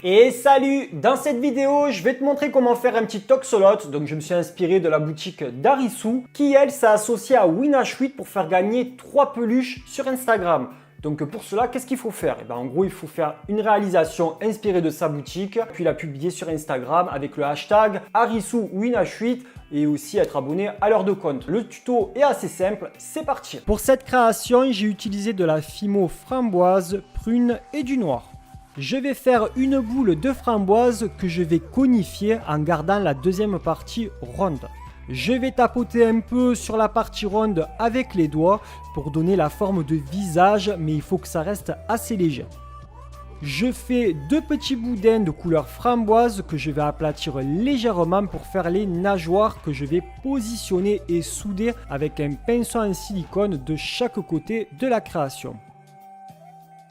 Et salut! Dans cette vidéo, je vais te montrer comment faire un petit Oxolot. Donc je me suis inspiré de la boutique d'Arisu qui elle s'est associée à Winash8 pour faire gagner 3 peluches sur Instagram. Donc pour cela, qu'est-ce qu'il faut faire? En gros, il faut faire une réalisation inspirée de sa boutique, puis la publier sur Instagram avec le hashtag ArisuWinash8 et aussi être abonné à leur de compte. Le tuto est assez simple, c'est parti. Pour cette création, j'ai utilisé de la Fimo framboise, prune et du noir. Je vais faire une boule de framboise que je vais conifier en gardant la deuxième partie ronde. Je vais tapoter un peu sur la partie ronde avec les doigts pour donner la forme de visage, mais il faut que ça reste assez léger. Je fais deux petits boudins de couleur framboise que je vais aplatir légèrement pour faire les nageoires que je vais positionner et souder avec un pinceau en silicone de chaque côté de la création.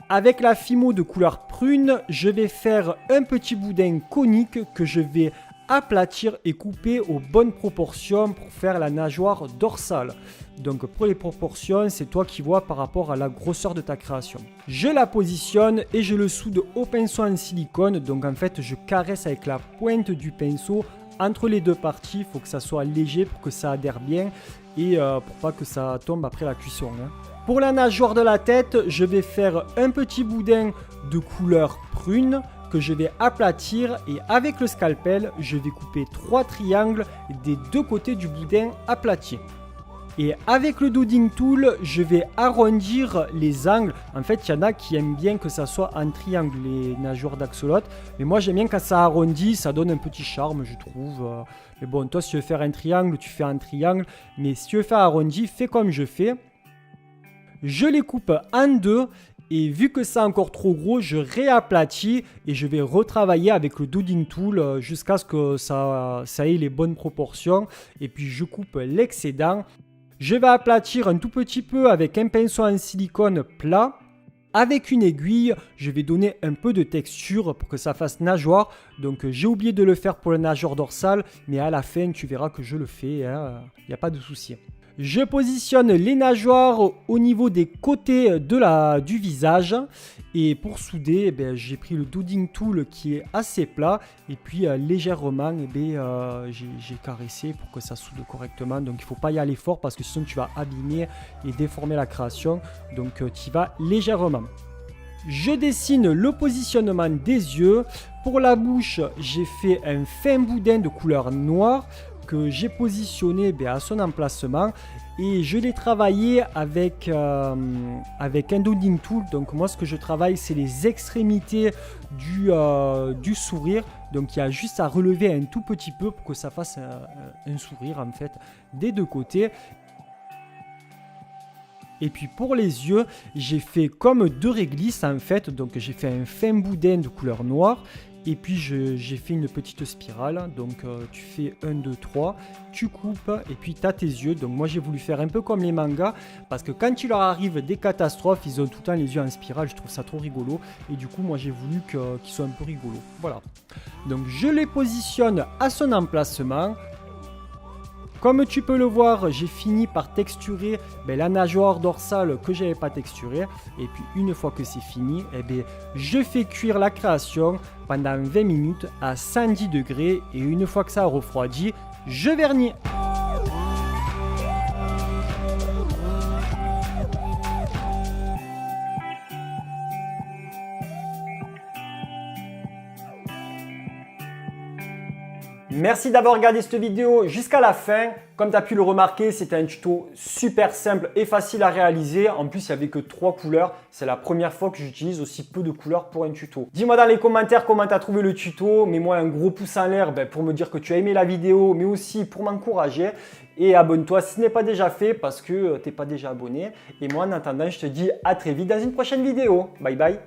Avec la Fimo de couleur prune, je vais faire un petit boudin conique que je vais aplatir et couper aux bonnes proportions pour faire la nageoire dorsale. Donc pour les proportions, c'est toi qui vois par rapport à la grosseur de ta création. Je la positionne et je le soude au pinceau en silicone. Donc en fait, je caresse avec la pointe du pinceau entre les deux parties. Il faut que ça soit léger pour que ça adhère bien et pour pas que ça tombe après la cuisson. Pour la nageoire de la tête, je vais faire un petit boudin de couleur prune que je vais aplatir et avec le scalpel, je vais couper 3 triangles des deux côtés du boudin aplati. Et avec le dodging tool, je vais arrondir les angles. En fait, il y en a qui aiment bien que ça soit en triangle, les nageoires d'Axolot. Mais moi, j'aime bien quand ça arrondit, ça donne un petit charme, je trouve. Mais bon, toi, si tu veux faire un triangle, tu fais un triangle. Mais si tu veux faire arrondi, fais comme je fais. Je les coupe en deux. Et vu que c'est encore trop gros, je réaplatis et je vais retravailler avec le dodging tool jusqu'à ce que ça ait les bonnes proportions. Et puis je coupe l'excédent. Je vais aplatir un tout petit peu avec un pinceau en silicone plat. Avec une aiguille, je vais donner un peu de texture pour que ça fasse nageoire. Donc j'ai oublié de le faire pour le nageoire dorsal, mais à la fin tu verras que je le fais, il n'y a pas de souci. Je positionne les nageoires au niveau des côtés du visage et pour souder, j'ai pris le dodging tool qui est assez plat et puis légèrement j'ai caressé pour que ça soude correctement. Donc il ne faut pas y aller fort parce que sinon tu vas abîmer et déformer la création. Donc tu y vas légèrement. Je dessine le positionnement des yeux. Pour la bouche, j'ai fait un fin boudin de couleur noire que j'ai positionné à son emplacement et je l'ai travaillé avec un dodging tool. Donc moi ce que je travaille c'est les extrémités du sourire. Donc il y a juste à relever un tout petit peu pour que ça fasse un sourire en fait des deux côtés. Et puis pour les yeux, j'ai fait comme deux réglisses en fait. Donc j'ai fait un fin boudin de couleur noire. Et puis j'ai fait une petite spirale, donc tu fais 1, 2, 3, tu coupes et puis tu as tes yeux. Donc moi j'ai voulu faire un peu comme les mangas parce que quand il leur arrive des catastrophes, ils ont tout le temps les yeux en spirale, je trouve ça trop rigolo. Et du coup moi j'ai voulu qu'ils soient un peu rigolos. Voilà. Donc je les positionne à son emplacement. Comme tu peux le voir, j'ai fini par texturer la nageoire dorsale que je n'avais pas texturée. Et puis une fois que c'est fini, je fais cuire la création pendant 20 minutes à 110 degrés. Et une fois que ça a refroidi, je vernis. Merci d'avoir regardé cette vidéo jusqu'à la fin. Comme tu as pu le remarquer, c'était un tuto super simple et facile à réaliser. En plus, il n'y avait que 3 couleurs. C'est la première fois que j'utilise aussi peu de couleurs pour un tuto. Dis-moi dans les commentaires comment tu as trouvé le tuto. Mets-moi un gros pouce en l'air pour me dire que tu as aimé la vidéo, mais aussi pour m'encourager. Et abonne-toi si ce n'est pas déjà fait parce que tu n'es pas déjà abonné. Et moi, en attendant, je te dis à très vite dans une prochaine vidéo. Bye bye.